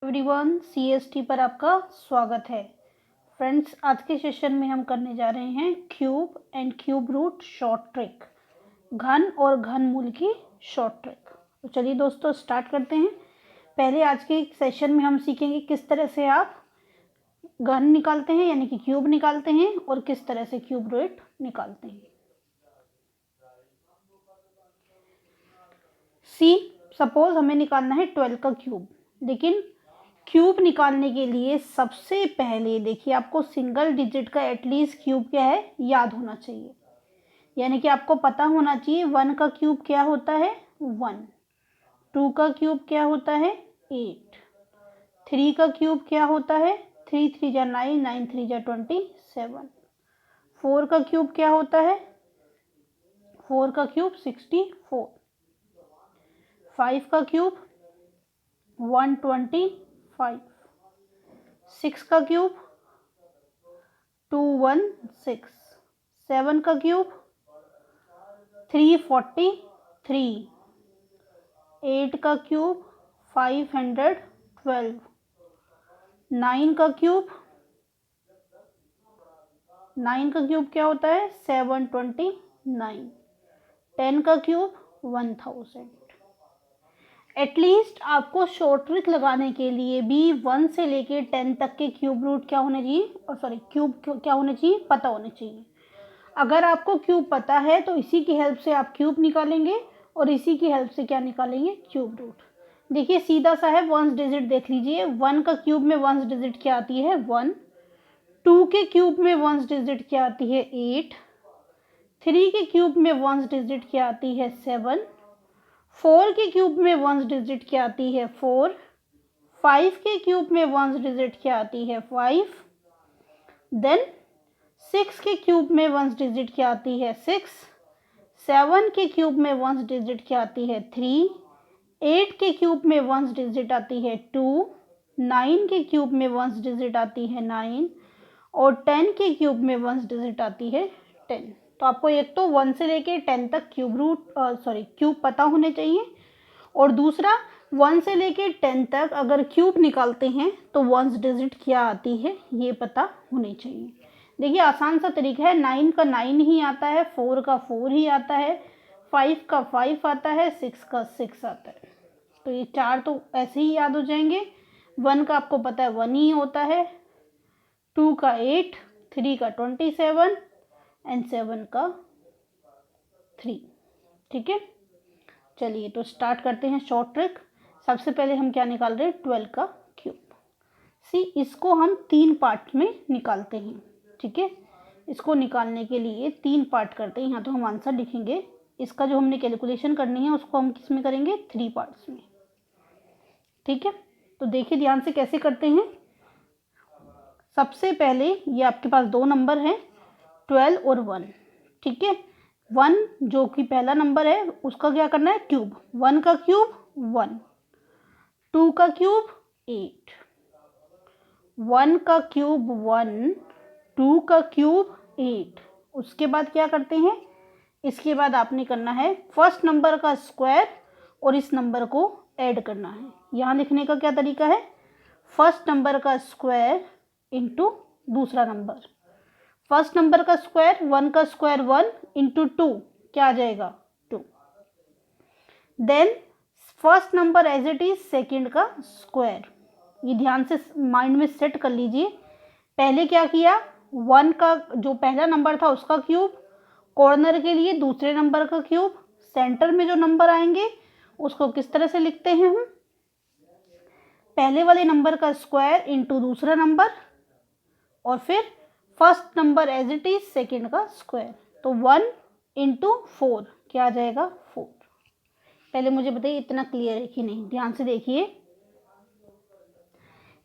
Everyone, CST पर आपका स्वागत है। फ्रेंड्स, आज के सेशन में हम करने जा रहे हैं cube and cube root short trick, घन और घनमूल की शॉर्ट ट्रिक। तो चलिए दोस्तों स्टार्ट करते हैं। पहले आज के सेशन में हम सीखेंगे किस तरह से आप घन निकालते हैं यानी कि क्यूब निकालते हैं और किस तरह से क्यूब रूट निकालते हैं। सपोज हमें निकालना है 12 का क्यूब, लेकिन क्यूब निकालने के लिए सबसे पहले देखिए आपको सिंगल डिजिट का एटलीस्ट क्यूब क्या है याद होना चाहिए। यानी कि आपको पता होना चाहिए 1 का क्यूब क्या होता है 1, 2 का क्यूब क्या होता है 8, 3 का क्यूब क्या होता है 3 3 जा 9, 9 3 जा 27, 4 का क्यूब क्या होता है 4 का क्यूब 64, 5 का क्यूब 125, 6 का क्यूब 216, 7 का क्यूब 343, 8 का क्यूब 512, 9 का क्यूब क्या होता है 729, 10 का क्यूब 1000। एटलीस्ट आपको शॉर्ट ट्रिक लगाने के लिए भी 1 से लेके 10 तक के क्यूब रूट क्या होने चाहिए, और क्यूब क्या होने चाहिए पता होने चाहिए। अगर आपको क्यूब पता है तो इसी की हेल्प से आप क्यूब निकालेंगे और इसी की हेल्प से क्या निकालेंगे क्यूब रूट। देखिए सीधा सा है, वंस डिजिट देख लीजिए। 1 का क्यूब में वंस डिजिट क्या आती है 1, 2 के क्यूब में वंस डिजिट क्या आती है 8, 3 के क्यूब में वंस डिजिट क्या आती है 7, 4 के क्यूब में वंस डिजिट क्या आती है 4, 5 के क्यूब में वंस डिजिट क्या आती है 5, देन 6 के क्यूब में वंस डिजिट क्या आती है 6, 7 के क्यूब में वंस डिजिट क्या आती है 3, 8 के क्यूब में वंस डिजिट आती है 2, 9 के क्यूब में वंस डिजिट आती है 9 और 10 के क्यूब में वंस डिजिट आती है 10। तो आपको एक तो 1 से लेके 10 तक क्यूब पता होने चाहिए, और दूसरा 1 से लेके 10 तक अगर क्यूब निकालते हैं तो वंस डिजिट क्या आती है ये पता होनी चाहिए। देखिए आसान सा तरीका है, 9 का 9 ही आता है, 4 का 4 ही आता है, 5 का 5 आता है, 6 का 6 आता है। तो ये 4 तो ऐसे ही याद हो जाएंगे। 1 का आपको पता है 1 ही होता है, 2 का 8, 3 का 27 एंड 7 का 3। ठीक है, चलिए तो स्टार्ट करते हैं शॉर्ट ट्रिक। सबसे पहले हम क्या निकाल रहे हैं 12 का क्यूब। इसको हम 3 पार्ट में निकालते हैं। ठीक है, इसको निकालने के लिए 3 पार्ट करते हैं। यहाँ तो हम आंसर लिखेंगे, इसका जो हमने कैलकुलेशन करनी है उसको हम किस में करेंगे 3 पार्ट्स में। ठीक है, तो देखिए ध्यान से कैसे करते हैं। सबसे पहले ये आपके पास 2 नंबर हैं 12 और 1। ठीक है, 1 जो कि पहला नंबर है उसका क्या करना है क्यूब। 1 का क्यूब 1, 2 का क्यूब 8, 1 का क्यूब 1, 2 का क्यूब 8। उसके बाद क्या करते हैं, इसके बाद आपने करना है फर्स्ट नंबर का स्क्वायर और इस नंबर को ऐड करना है। यहाँ लिखने का क्या तरीका है, फर्स्ट नंबर का स्क्वायर इंटू दूसरा नंबर। फर्स्ट नंबर का स्क्वायर 1 का स्क्वायर 1 इंटू 2 क्या आ जाएगा 2। Then first number as it is second का स्क्वायर। ये ध्यान से माइंड में सेट कर लीजिए। पहले क्या किया, 1 का जो पहला नंबर था उसका क्यूब, कॉर्नर के लिए दूसरे नंबर का क्यूब, सेंटर में जो नंबर आएंगे उसको किस तरह से लिखते हैं हम, पहले वाले नंबर का स्क्वायर इंटू दूसरा नंबर और फिर first number as it is second का स्क्वायर। तो 1 इंटू 4 क्या आ जाएगा 4। पहले मुझे बताइए इतना क्लियर है कि नहीं, ध्यान से देखिए।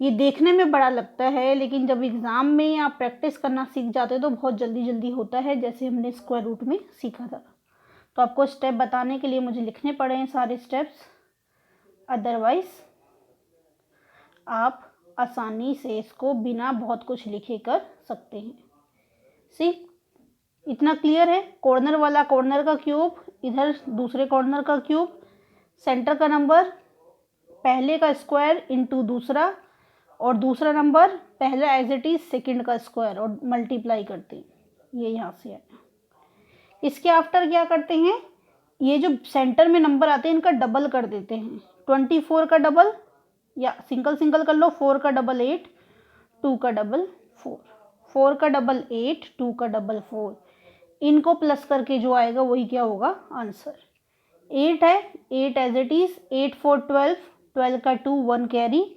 ये देखने में बड़ा लगता है लेकिन जब एग्ज़ाम में आप प्रैक्टिस करना सीख जाते हो तो बहुत जल्दी जल्दी होता है, जैसे हमने स्क्वायर रूट में सीखा था। तो आपको स्टेप बताने के लिए मुझे लिखने पड़े हैं सारे स्टेप्स, अदरवाइज आप आसानी से इसको बिना बहुत कुछ लिखे कर सकते हैं। इतना क्लियर है। कॉर्नर वाला कॉर्नर का क्यूब, इधर दूसरे कॉर्नर का क्यूब, सेंटर का नंबर, पहले का स्क्वायर इंटू दूसरा, और दूसरा नंबर पहला एज इट इज सेकेंड का स्क्वायर, और मल्टीप्लाई करते हैं, ये यहाँ से आया। इसके आफ्टर क्या करते हैं, ये जो सेंटर में नंबर आते हैं इनका डबल कर देते हैं। 24 का डबल, या सिंगल सिंगल कर लो, 4 का डबल 8, 2 का डबल 4, 4 का डबल 8, 2 का डबल 4, इनको प्लस करके जो आएगा वही क्या होगा आंसर। 8 है, 8 एज इट इज, 8 4 12, 12 का 2 1 कैरी,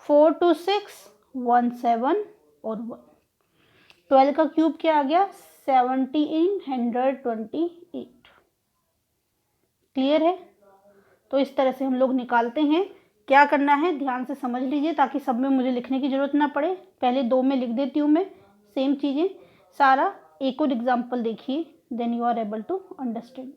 4 2 6 1 7 और 1। 12 का क्यूब क्या आ गया 1728। क्लियर है। तो इस तरह से हम लोग निकालते हैं। क्या करना है ध्यान से समझ लीजिए ताकि सब में मुझे लिखने की जरूरत ना पड़े। पहले 2 में लिख देती हूँ मैं सेम चीजें सारा। एक और एग्जाम्पल देखिए, then you are able to understand.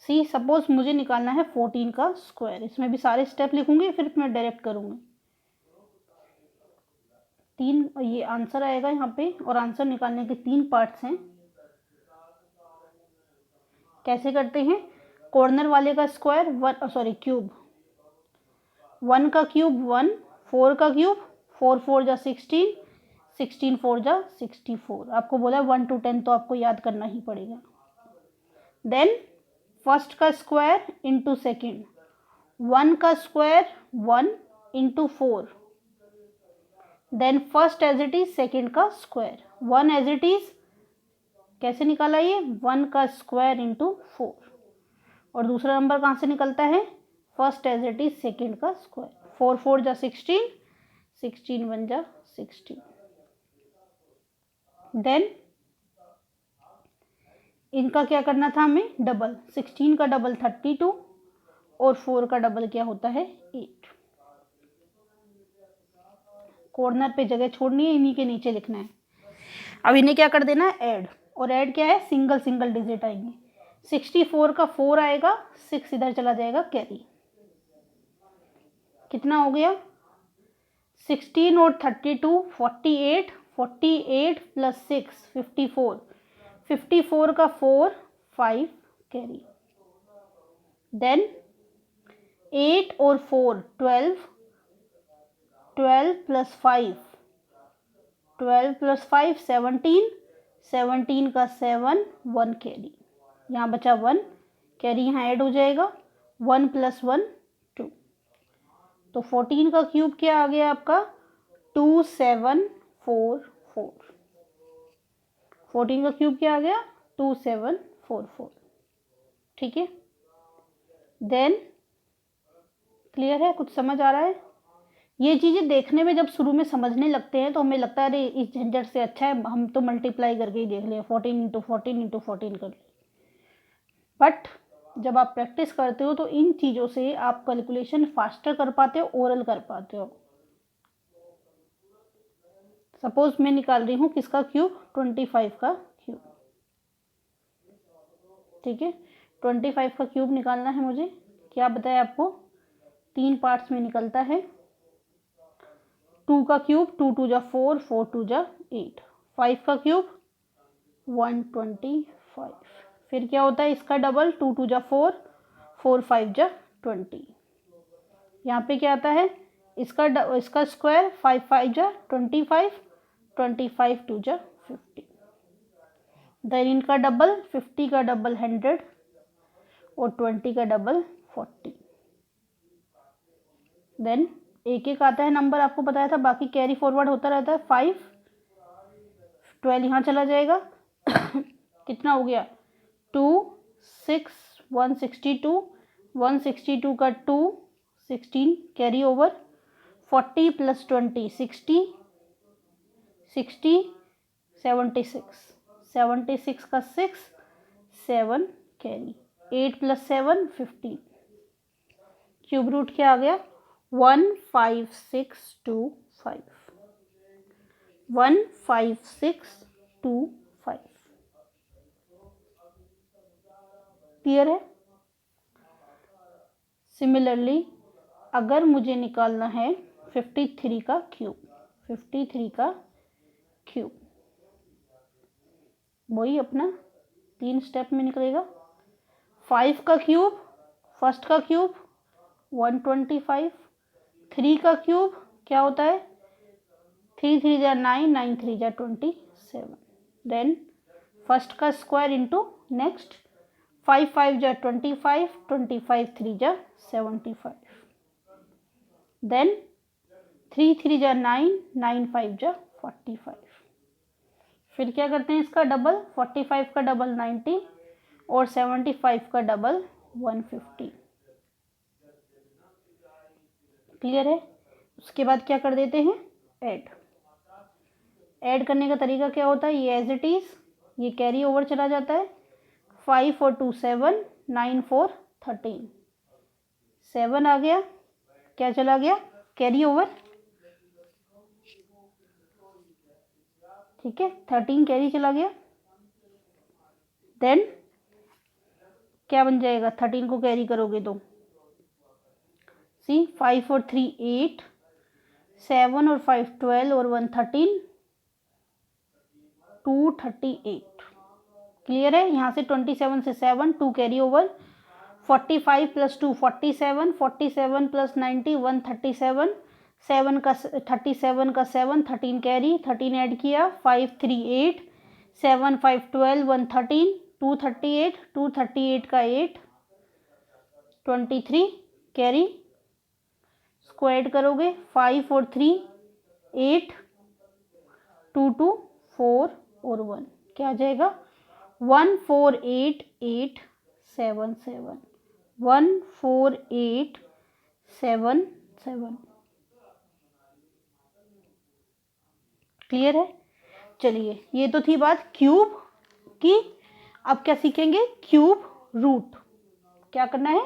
See suppose मुझे निकालना है 14 का स्क्वायर। इसमें भी सारे स्टेप लिखूंगी फिर मैं डायरेक्ट करूंगी। 3 ये आंसर आएगा यहाँ पे, और आंसर निकालने के 3 पार्ट्स हैं। कैसे करते हैं, कॉर्नर वाले का स्क्वायर क्यूब, 1 का क्यूब 1, 4 का क्यूब 4 4 जा 16, 16 4 जा 64। आपको बोला 1 to 10 तो आपको याद करना ही पड़ेगा। देन फर्स्ट का स्क्वायर इंटू सेकेंड, 1 का square 1 into 4, then first as it is second का स्क्वायर, 1 एज इट इज कैसे निकाला ये 1 का स्क्वायर इंटू 4, और दूसरा नंबर कहाँ से निकलता है first as it is second का स्क्वायर, 4 4 जा 16, 16 1 जा 16। देन इनका क्या करना था हमें डबल, 16 का डबल 32 और 4 का डबल क्या होता है 8। कॉर्नर पे जगह छोड़नी है, इन्हीं के नीचे लिखना है। अब इन्हें क्या कर देना है ऐड, और ऐड क्या है सिंगल सिंगल डिजिट आएंगे। 64 का 4 आएगा, 6 इधर चला जाएगा कैरी। कितना हो गया 16 और 32 48, 48 प्लस 6 54, 54 का 4 5 कैरी। देन 8 और 4 12, 12 प्लस 5, 12 प्लस 5 17, 17 का 7 1 कैरी। यहाँ बचा 1 कैरी, यहाँ ऐड हो जाएगा 1 प्लस 1 2। तो 14 का क्यूब क्या आ गया आपका 2744। 14 का क्यूब क्या आ गया 2744। ठीक है। देन क्लियर है, कुछ समझ आ रहा है। ये चीज़ें देखने में जब शुरू में समझने लगते हैं तो हमें लगता है अरे इस झंझट से अच्छा है हम तो मल्टीप्लाई करके ही देख लें, 14 इंटू 14 इंटू 14 कर लें। बट जब आप प्रैक्टिस करते हो तो इन चीज़ों से आप कैलकुलेशन फास्टर कर पाते हो, ओरल कर पाते हो। सपोज मैं निकाल रही हूँ किसका क्यूब 25 का क्यूब। ठीक है, 25 का क्यूब निकालना है मुझे। क्या बताया आपको 3 पार्ट्स में निकलता है। 2 का क्यूब 2 2 जा 4, 4 2 जा 8, 5 का क्यूब 125। फिर क्या होता है इसका डबल 2 2 जा 4, 4 5 जा 20। यहाँ पे क्या आता है इसका स्क्वायर 5 5 जा 25, 25 2 जा 50। देन इनका डबल 50 का डबल 100 और 20 का डबल 40। देन एक एक आता है नंबर, आपको बताया था बाकी कैरी फॉरवर्ड होता रहता है। 5 12 यहाँ चला जाएगा कितना हो गया 2 6 162, 162 का 2 16 कैरी ओवर, 40 प्लस 20 60, 60 76, 76 का 6 7 कैरी, 8 प्लस 7 15। क्यूब रूट क्या आ गया 15625, 15625। क्लियर है। सिमिलरली अगर मुझे निकालना है 53 का क्यूब, 53 का क्यूब वही अपना 3 स्टेप में निकलेगा। 5 का क्यूब फर्स्ट का क्यूब 125, 3 का क्यूब क्या होता है 3 3 जा 9, 9 3 जा 27, देन फर्स्ट का स्क्वायर इंटू नेक्स्ट 5 5 जा 25, 25 3 जा 75, देन 3 3 जा 9, 9 5 जा 45, फिर क्या करते हैं इसका डबल 45 का डबल 90 और 75 का डबल 150। क्लियर है। उसके बाद क्या कर देते हैं ऐड करने का तरीका क्या होता है, ये एज इट इज ये कैरी ओवर चला जाता है। 5 और 2 7, 9 4 13, 7 आ गया, क्या चला गया कैरी ओवर, ठीक है 13 कैरी चला गया, देन क्या बन जाएगा 13 को कैरी करोगे तो सी 5 और 3 8, 7 और 5 12 और 1 13, 2 38। क्लियर है। यहाँ से 27 से 7 2 कैरी ओवर, 45 प्लस 2 47, 47 प्लस 90 137, 7 का 37 का 7 13 कैरी, 13 ऐड किया 5 3 8, 7 5 12 1 13, 238, 238 का 8 23 कैरी, स्क्वायर करोगे 5 और 3 8, 2 2 4 और 1 क्या आ जाएगा 148877, 148877। क्लियर है। चलिए ये तो थी बात क्यूब की। अब क्या सीखेंगे क्यूब रूट। क्या करना है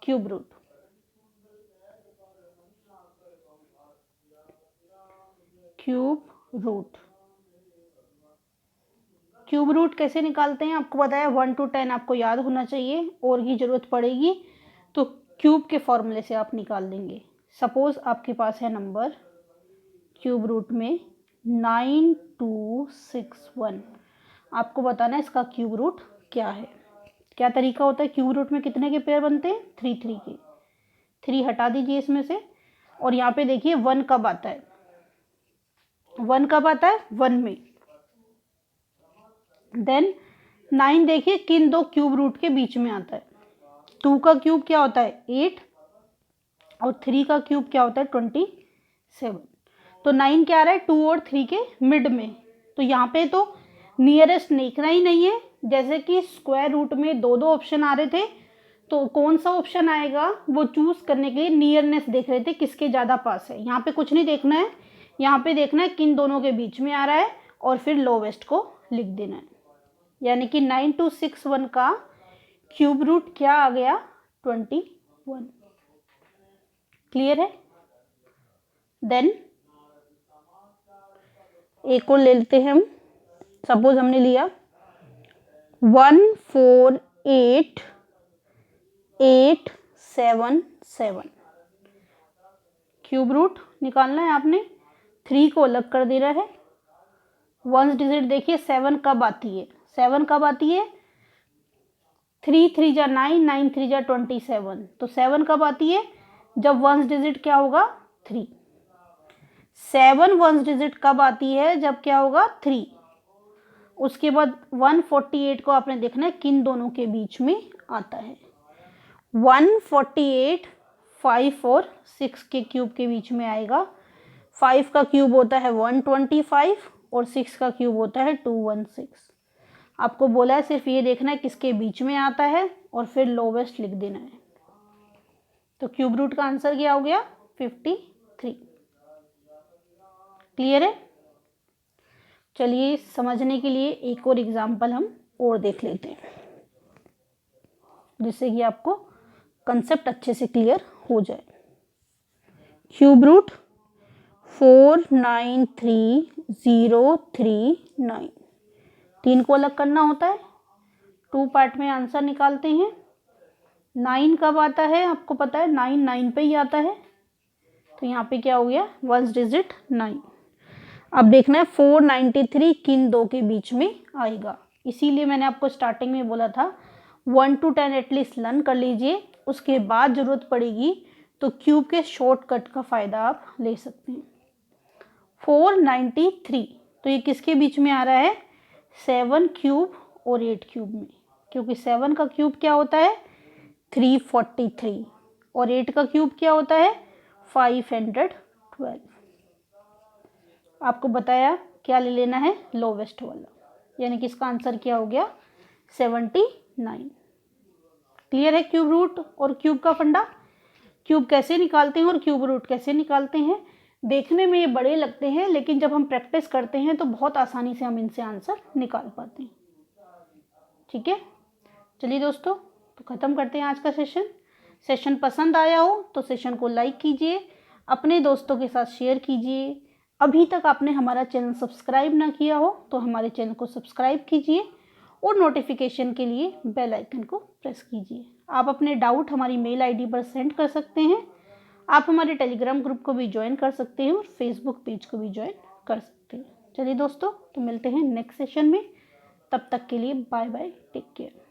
cube root. Cube root, cube root कैसे निकालते हैं आपको बताया 1 to 10 आपको याद होना चाहिए, और की जरूरत पड़ेगी तो क्यूब के फॉर्मूले से आप निकाल देंगे। सपोज आपके पास है नंबर क्यूब रूट में 9261, आपको बताना है इसका क्यूब रूट क्या है। क्या तरीका होता है क्यूब रूट में कितने के पेयर बनते हैं 3 3 के, 3 हटा दीजिए इसमें से, और यहाँ पे देखिए 1 कब आता है, 1 कब आता है 1 में, देन 9 देखिए किन दो क्यूब रूट के बीच में आता है, 2 का क्यूब क्या होता है 8 और 3 का क्यूब क्या होता है 27, तो 9 क्या आ रहा है 2 और 3 के मिड में, तो यहाँ पे तो नियरेस्ट देखना ही नहीं है। जैसे कि स्क्वायर रूट में दो दो ऑप्शन आ रहे थे, तो कौन सा ऑप्शन आएगा वो चूज करने के लिए नियरनेस देख रहे थे किसके ज़्यादा पास है। यहाँ पे कुछ नहीं देखना है, यहाँ पे देखना है किन दोनों के बीच में आ रहा है और फिर लोवेस्ट को लिख देना है। यानी कि 9261 का क्यूब रूट क्या आ गया 21। क्लियर है। देन एक और ले लेते हैं हम। सपोज हमने लिया 148877, क्यूब रूट निकालना है आपने। 3 को अलग कर देना है। वंस डिजिट देखिए 7 कब आती है, 7 कब आती है 3 3 जा 9, 9 3 जा 27, तो 7 कब आती है जब वंस डिजिट क्या होगा 3। 7 वंस डिजिट कब आती है जब क्या होगा 3। उसके बाद 148 को आपने देखना है किन दोनों के बीच में आता है। 148 5 और 6 के क्यूब के बीच में आएगा। 5 का क्यूब होता है 125 और 6 का क्यूब होता है 216। आपको बोला है सिर्फ ये देखना है किसके बीच में आता है और फिर लोवेस्ट लिख देना है। तो क्यूब रूट का आंसर क्या हो गया 53। क्लियर है। चलिए समझने के लिए एक और एग्जाम्पल हम और देख लेते हैं, जिससे कि आपको कंसेप्ट अच्छे से क्लियर हो जाए। क्यूब रूट 493,039, 3 को अलग करना होता है, 2 पार्ट में आंसर निकालते हैं। 9 कब आता है आपको पता है 9 9 पे ही आता है, तो यहाँ पे क्या हो गया वंस डिजिट 9। अब देखना है 493 किन दो के बीच में आएगा। इसीलिए मैंने आपको स्टार्टिंग में बोला था 1 to 10 एटलीस्ट लर्न कर लीजिए, उसके बाद ज़रूरत पड़ेगी तो क्यूब के शॉर्टकट का फ़ायदा आप ले सकते हैं। 493 तो ये किसके बीच में आ रहा है? 7 क्यूब और 8 क्यूब में, क्योंकि 7 का क्यूब क्या होता है? 343 और 8 का क्यूब क्या होता है? 512। आपको बताया क्या ले लेना है? लोवेस्ट वाला, यानी कि इसका आंसर क्या हो गया? 79। क्लियर है क्यूब रूट और क्यूब का फंडा? क्यूब कैसे निकालते हैं और क्यूब रूट कैसे निकालते हैं? देखने में ये बड़े लगते हैं, लेकिन जब हम प्रैक्टिस करते हैं तो बहुत आसानी से हम इनसे आंसर निकाल पाते हैं। ठीक है, चलिए दोस्तों, तो ख़त्म करते हैं आज का सेशन पसंद आया हो तो सेशन को लाइक कीजिए, अपने दोस्तों के साथ शेयर कीजिए। अभी तक आपने हमारा चैनल सब्सक्राइब ना किया हो तो हमारे चैनल को सब्सक्राइब कीजिए और नोटिफिकेशन के लिए बेल आइकन को प्रेस कीजिए। आप अपने डाउट हमारी मेल आईडी पर सेंड कर सकते हैं। आप हमारे टेलीग्राम ग्रुप को भी ज्वाइन कर सकते हैं और फेसबुक पेज को भी ज्वाइन कर सकते हैं। चलिए दोस्तों, तो मिलते हैं नेक्स्ट सेशन में। तब तक के लिए बाय बाय, टेक केयर।